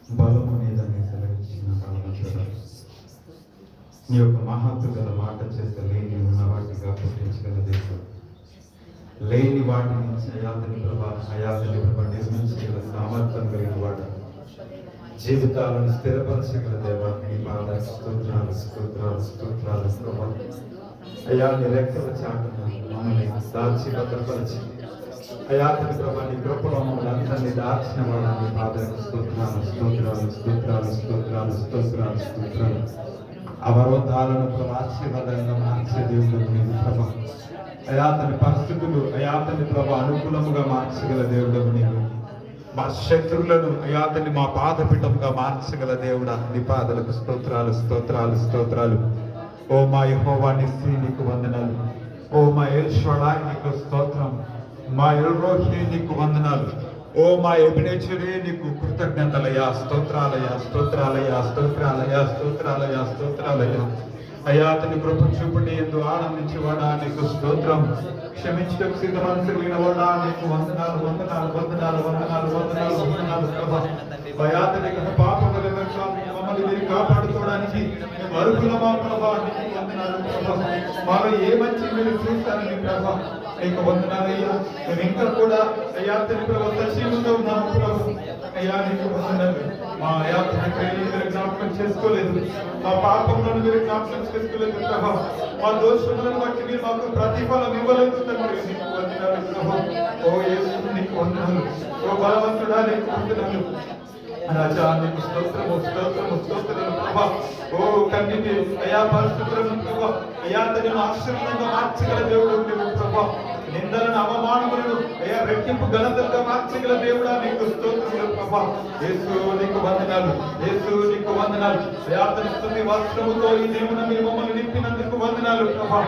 బలము నీదని సెలవిచ్చిన పరమేశ్వర, నీ యొక్క మహత్తు గల మాట చేత లేని ఉన్న వాటిగా పుట్టించగల దేశం, లేని వాటి నుంచి అయాతని ప్రభ నిర్మించగల సామర్థ్యం కలిగిన వాడు, జీవితాలను స్థిరపరచగల దేవా, నీ పాద స్తోత్రాలు స్తోత్రాలు స్తోత్రాలు ప్రభా. అయా నీ రెక్కల చాటున మమ్మల్ని దాచి భద్రపరిచి, అయాతని ప్రభా నీ కృపలో మమ్మల్ని అందరినీ దాచిన వాడు, నీ పాదకు స్తోత్రాలు స్తోత్రాలు స్తోత్రాలు స్తోత్రాలు స్తోత్రాలు స్తోత్రాలు. అవరోధాలను ప్రభా ఆశీర్వాదంగా మార్చే దేవుడు నీవు ప్రభా. అయాతని పరిస్థితులు అయాతని ప్రభా అనుకూలముగా మార్చగల దేవుడు నీవు. మా శత్రువులను అయాతని మా పాదపీఠంగా మార్చగల దేవుడా, నీ పాదలకు స్తోత్రాలు స్తోత్రాలు స్తోత్రాలు. ఓ మా యెహోవా నిస్సీ నీకు వందనాలు. ఓ మా ఎల్ షడాయ్ నీకు స్తోత్రం. మా ఎల్ రోహి నీకు వందనాలు. ఓ మా ఎబినేచరే నీకు కృతజ్ఞతలయ్యా, స్తోత్రాలయ్యా స్తోత్రాలయ్యా స్తోత్రాలయ్యా స్తోత్రాలయ్యా స్తోత్రాలయ్యా. అయాతని కృప చూపుని ఎందు ఆనందించేవాడా నీకు స్తోత్రం. క్షమించడానికి సిద్ధ మనసు వినవాడా నీకు వందనాలు వందనాలు వందనాలు వందనాలు వందనాలు వందనాలు ప్రభా. అయాతని పాపముల మమ్మల్ని మీరు కాపాడుకోవడానికి మేము అర్హులమా ప్రభా, నీకు వందనాలు ప్రభా. మాలో ఏ మంచి మీరు చూస్తారని ప్రభా నీకు వందనాలయ్యా. మేము ఇంకా కూడా అయాతని ప్రభా సజీవంగా ఉన్నాము ప్రభు. అయ్యా నీకు వందనాలు. మా అయాతని క్రియలు మీరు జ్ఞాపకం చేసుకోలేదు, మా పాపములను మీరు జ్ఞాపకం చేసుకోలేదు ప్రభా. మా దోషములను బట్టి మీరు మాకు ప్రతిఫలం ఇవ్వలేదు తండ్రి, నీకు వందనాలు ప్రభా. ఓ యేసు నీకు వందనాలు. ఓ బలవంతుడా నీకు వందనాలు. రాజా నీకు స్తోత్రము స్తోత్రము స్తోత్రము ప్రభా. ఓ కన్నిటి అయా పరిస్థితులను ప్రభా అయాతని ఆశీర్వాదంగా మార్చగల దేవుడు నీవు ప్రభా. నిందలను అవమానములను అయా రెట్టింపు ఘనతలుగా మార్చగల దేవుడా నీకు స్తోత్రములు ప్రభా. యేసు నీకు వందనాలు, యేసు నీకు వందనాలు. అయాతని స్తుతి వస్త్రముతో ఈ దేవుని మీరు మమ్మల్ని నింపినందుకు వందనాలు ప్రభా.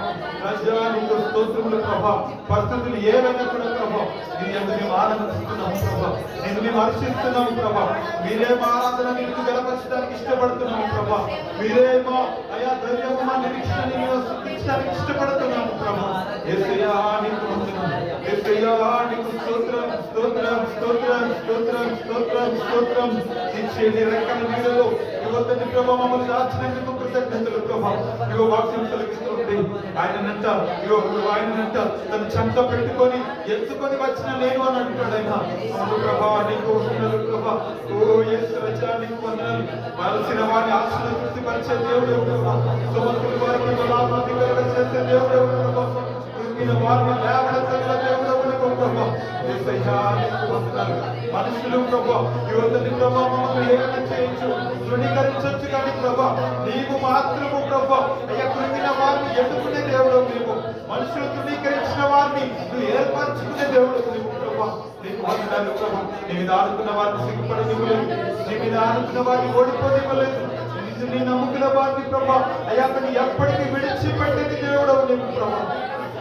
రాజా నీకు స్తోత్రములు ప్రభా. పరిస్థితులు ఏవైనా కూడా ప్రభా నీ యందు మేము ఆనందిస్తున్నాము ప్రభా, నేను మేము హర్షిస్తున్నాము ప్రభా. మీరే మా ఆరాధన నీకు గలపరచడానికి ఇష్టపడుతున్నాము ప్రభా. మీరే మా అయా ధైర్యము మా నిరీక్షణ స్థుతించడానికి ఇష్టపడుతున్నాము ప్రభా. యేసయ్యా నీకు వందనాలు, యేసయ్యా నీకు స్తోత్రం స్తోత్రం స్తోత్రం స్తోత్రం స్తోత్రం స్తోత్రం. నీ రెక్కల నీడలో యువతని ప్రభా మమ్మల్ని దాచినందుకు కృతజ్ఞతలు ప్రభా. ఇగో వాక్యం తొలగిస్తుంది ఆయనంట, ఇగో ఆయనంట తన చెంత పెట్టుకొని ఎత్తుకొని వచ్చిన నేను అని అంటాడైనా ప్రభా నీకు వందనాలు ప్రభా. ఓ యేసు రాజా నీకు వందనాలు. వలసిన వారి ఆశలు తృప్తిపరిచే దేవుడు ప్రభా. సమస్తుల వారికి బలాధికారులు చేసే దేవుడు ప్రభా. కృంగిన వారిని లేవనెత్తగల దేవుడు ప్రభా. యేసయ్యా నీకు వందనాలు. మనుషులు ప్రభా యువతని ప్రభా మమ్మల్ని ఏమైనా చేయొచ్చు, తృణీకరించొచ్చు కానీ ప్రభా నీవు మాత్రము ప్రభా అయ్యా కృంగిన వారిని ఎదుర్కొనే దేవుడు నీవు. మనుషులు తృణీకరించిన వారిని నువ్వు ఏర్పరచుకునే దేవుడు నీవు ప్రభా. నీకు వందనాలు ప్రభా. నీ మీద ఆడుకున్న వారిని సిగ్గుపడనివ్వలేదు, నీ మీద ఆడుకున్న వారిని ఓడిపోనివ్వలేదు. నీ నమ్ముకున్న వారిని ప్రభా అయ్యా ఎప్పటికీ విడిచిపెట్టేది దేవుడు నీవు ప్రభా.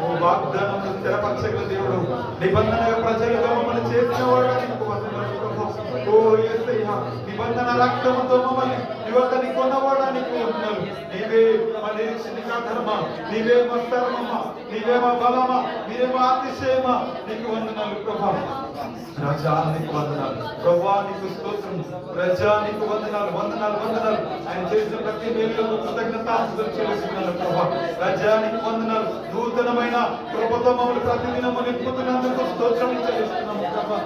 ఓ వాగ్దానమును స్థిరపరచగల దేవుడు, నిబంధన ప్రజలుగా మమ్మల్ని చేసిన వాడు నీకు వందనాలు ప్రభా. ఓ యేసయ్యా నిబంధన రక్తముతో మమ్మల్ని యువతని కొన్నవాడా నీకు వందనాలు. నీవే మా నిరీక్షణ ధర్మ, నీవే మా ధర్మమ్మ, నీవే మా బలమా, నీవే మా అతిశయమా, నీకు వందనాలు ప్రభా. రాజా నీకు వందనాలు ప్రభా, నీకు స్తోత్రం. రాజా నీకు వందనాలు వందనాలు వందనాలు. ఆయన చేసిన ప్రతి మేలులకు కృతజ్ఞతాస్తుతులు చెల్లిస్తున్నాను ప్రభా. రాజా నీకు వందనాలు. నూతనమైన కృపతో మమ్మల్ని ప్రతిదినము నింపుతున్నందుకు స్తోత్రం చెల్లిస్తున్నాము ప్రభా.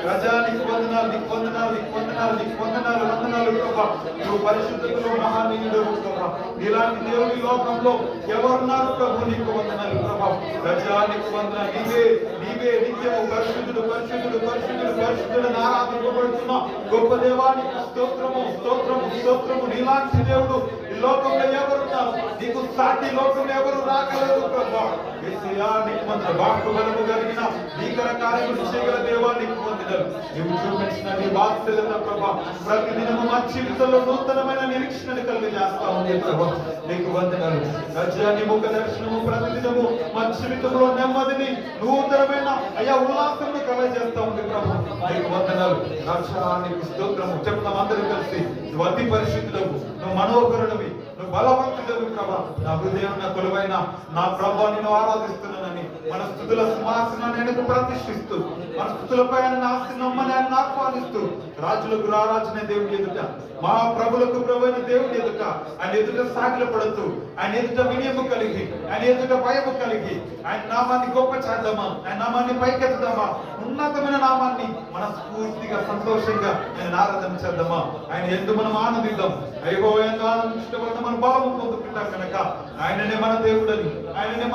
రాజా నీకు వందనాలు, నీకు వందనాలు, నీకు వందనాలు, నీకు వందనాలు వందనాలు ప్రభా. నువ్వు పరిశుద్ధతలో మహానీయుడు ప్రభా. ఇలాంటి దేవుని లోకంలో ఎవరున్నారు ప్రభు, నీకు వందనాలు ప్రభా. రాజా నీకు వందనాలు. నీవే నీవే నిత్యము పరిశుద్ధుడు పరిశుద్ధుడు పరిశుద్ధుడు పరిశుద్ధుడు ఆరాధింపబడుతున్నా గొప్ప దేవానికి స్తోత్రము స్తోత్రము స్తోత్రము. నీలాంటి దేవుడు ఈ లోకంలో ఎవరున్నారు, నీకు సాటి లోకంలో ఎవరు రాగలరు ప్రభా. యేసయ్యా నీకు వందనాలు. బాహుబలము కలిగిన భీకర కార్యములు చేయగల దేవా నీకు వందనాలు. నీవు చూపించిన నీ వాత్సల్యత ప్రభా ప్రతిదినము మా జీవితంలో నూతనమైన నిరీక్షణను కలిగజేస్తా ఉంది ప్రభా. నీకు వందనాలు. రాజా నీ ముఖ దర్శనము ప్రతిదినము మా జీవితంలో నెమ్మదిని నూతనమైన అయ్యా ఉల్లాసమును కలగజేస్తా ఉంది ప్రభా. నీకు వందనాలు. రాజా నీకు స్తోత్రము. చెప్తాం అందరూ కలిసి, నువ్వు అతి పరిశుద్ధుడవు, నువ్వు మనోహరుడివి, నువ్వు బలవంతుడవు ప్రభా. నా హృదయం నా కొలువైన నా ప్రభా నిన్ను ఆరాధిస్తున్నానని మన స్తుతుల సింహాసనాన్ని వెనుక ప్రతిష్ఠిస్తూ మన స్థుతులపై ఆయన ఆస్తి నమ్మని ఆయన ఆహ్వానిస్తూ రాజులకు రారాజునే దేవుడి ఎదుట, మహాప్రభులకు ప్రభు అయిన దేవుడి ఎదుట ఆయన ఎదుట సాగిల పడుతూ, ఆయన ఎదుట వినయము కలిగి, ఆయన ఎదుట భయము కలిగి, ఆయన నామాన్ని గొప్ప చేద్దామా, ఆయన నామాన్ని పైకెత్తుదామా, ఉన్నతమైన నామాన్ని మన స్ఫూర్తిగా సంతోషంగా ఆయన ఆరాధన చేద్దామా, ఆయన ఎందుకు మనం ఆనందిద్దాం. అయ్యో ఎంతో ఆనందించడం వల్ల మనం బలము పొందుకుంటాం కనుక ఆయననే మన దేవుడని, ఆయననే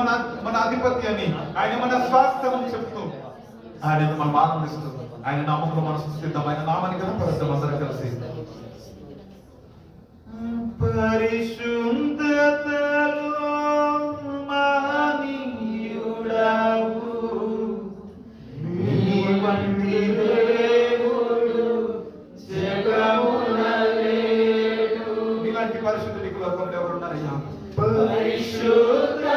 మన అధిపతి అని, ఆయన మన స్వాస్థ్యం అని చెప్తూ ఆయన మనం ఆనందిస్తూ ఆయన నామంలో మనం స్తుతిద్దాం. ఆయన నామాన్ని కనపరుద్దాం అందరం కలిసి. పరిశుద్ధతలో మహనీయుడవు నీ వంటి దేవుడు జగమున లేడు. నీలాంటి పరిశుద్ధుడు ఈ లోకంలో ఎవరు ఉన్నారయ్యా? పరిశుద్ధతలో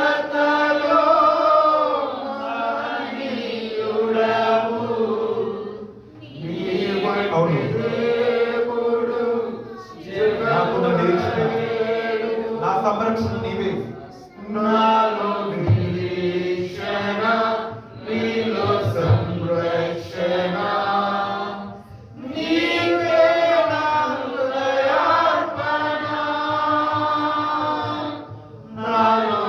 మహనీయుడవు నీ వంటి దేవుడు జగమున లేడు. నా సంరక్షణ నీవే, నాలో నిరీక్షణ, నీలో సంరక్షణ, నీవే నా హృదయార్పణ, నాలో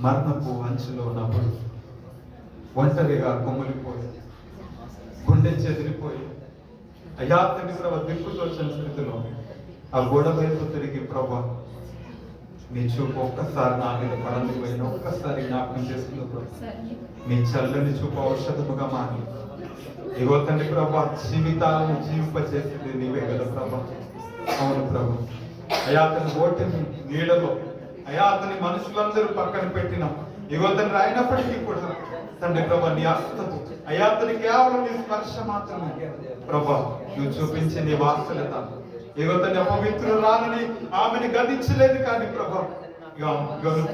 మరణపు అంచులో ఉన్నప్పుడు ఒంటరిగా కొమ్ములిపోయి గుండె చెదిరిపోయి అయ్యా తండ్రి ప్రభా దిక్కుతోచిన స్థితిలో ఆ గోడ వైపు తిరిగి ప్రభా నీ చూపు ఒక్కసారి నా మీద పడంది పోయిన ఒక్కసారి జ్ఞాపకం చేసుకున్నప్పుడు నీ చల్లని చూపు ఔషధముగా మారి ఇగో తండ్రి ప్రభా జీవితాలను జీవింపచేసింది నీవే కదా ప్రభా. అవును ప్రభు. అయ్యా అతని ఓటమి నీడలో అయ్యా అతని మనుషులందరూ పక్కన పెట్టిన ఇగో తండ్రి అయినప్పటికీ కూడా తండ్రి ప్రభా నీ హస్తము అయ్యా అతని కేవలం నీ స్పర్శ మాత్రమే ప్రభా నువ్వు చూపించే నీ వాత్సల్యత ఇగో తన అపవిత్రురాలని ఆమెను గణించలేదు కానీ ప్రభా ఇగో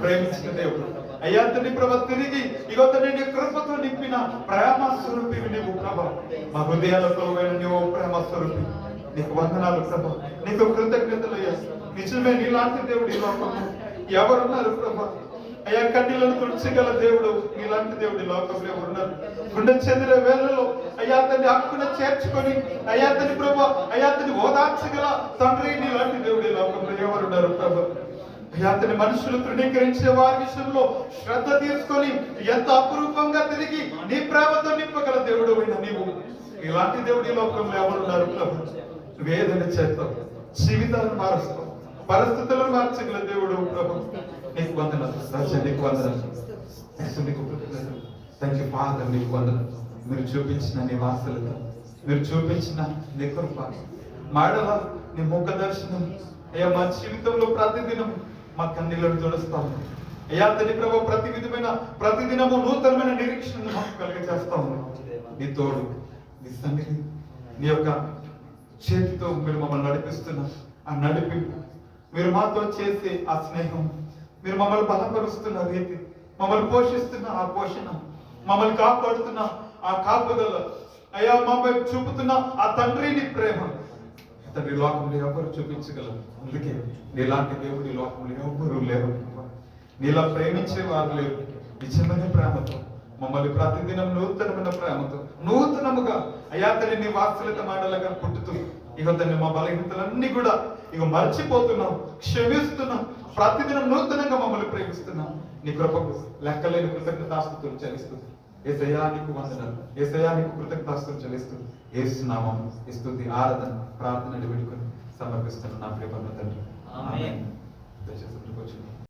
ప్రేమించిన దేవుడు అయ్యా తండ్రి ప్రభా తిరిగి ఇగో తండ్రి నీ కృపతో నింపిన ప్రేమ స్వరూపివి నీవు ప్రభా. మా హృదయాలతో నీవు ప్రేమ స్వరూపి నీకు వందనాలు ప్రభా, నీకు కృతజ్ఞతలు. నిజమే నీలాంటి దేవుడు ఈ లోకంలో ఎవరున్నారు ప్రభా? అయ్యా కన్నీలను తుడిచగల దేవుడు నీలాంటి దేవుడు ఈ లోకంలో ఎవరున్నారు? గుండె చెందిన వేళ్లలో అయ్యా తండ్రి హక్కున చేర్చుకొని అయ్యా తండ్రి ప్రభా అయ్యా తండ్రి ఓదార్చగల తండ్రి నీలాంటి దేవుడు ఈ లోకంలో ఎవరున్నారు ప్రభా? అయ్యా తండ్రి మనుషులు తృణీకరించే వారి విషయంలో శ్రద్ధ తీసుకొని ఎంత అపురూపంగా తిరిగి నీ ప్రేమతో నింపగల దేవుడు అయిన నీవు ఇలాంటి దేవుడు ఈ లోకంలో ఎవరున్నారు ప్రభు? వేదన చేస్తాం, జీవితాలను మారుస్తాం, పరిస్థితులను మార్చగల దేవుడు ప్రభు. నీకు వందనాలు రాజా, నీకు వందనాలు, నీకు కృతజ్ఞతలు. థాంక్యూ ఫాదర్, నీకు వందనాలు. మీరు చూపించిన నీ వాత్సల్యత, మీరు చూపించిన నీ కృప, మాడల నీ ముఖ దర్శనం అయ్యా మా జీవితంలో ప్రతిదినం మా కన్నీళ్లను తుడుస్తాము అయ్యా తండ్రి ప్రభు. ప్రతి విధమైన ప్రతిదినము నూతనమైన నిరీక్షణను మాకు కలిగజేస్తాము. నీ తోడు, నీ సన్నిధి, నీ యొక్క చేతితో మీరు మమ్మల్ని నడిపిస్తున్న ఆ నడిపింపు, మీరు మాతో చేసే ఆ స్నేహం, మీరు మమ్మల్ని బలపరుస్తున్న రీతి, మమ్మల్ని పోషిస్తున్న ఆ పోషణ, మమ్మల్ని కాపాడుతున్న ఆ కాపుదల అయ్యా మా వైపు చూపుతున్న ఆ తండ్రిని ప్రేమ తండ్రి లోకంలో ఎవరు చూపించగలరు? అందుకే నీలాంటి దేవుడి లోకంలో ఎవరు లేరు. నీలా ప్రేమించే వారు లేరు. నిజమైన ప్రేమతో మమ్మల్ని ప్రతిదినం నూతనమైన ప్రేమతో నూతనముగా అయ్యా తండ్రి నీ వాత్సల్యత మాటలుగా పుట్టుతూ ఇక తండ్రి మా బలహీనతలన్నీ కూడా ఇక మర్చిపోతున్నాం, క్షమిస్తున్నాం, ప్రతిదినం నూతనంగా మమ్మల్ని ప్రేమిస్తున్నాం. నీ కృపకు లెక్కలేని కృతజ్ఞతాస్తుతులు చెల్లిస్తుంది. యేసయ్యా నీకు వందనాలు, యేసయ్యా నీకు కృతజ్ఞతాస్తుతులు చెల్లిస్తుంది. యేసు నామమున స్తుతి ఆరాధన ప్రార్థన వేడుకొని సమర్పిస్తున్న నా ప్రియ తండ్రి. ఆమేన్.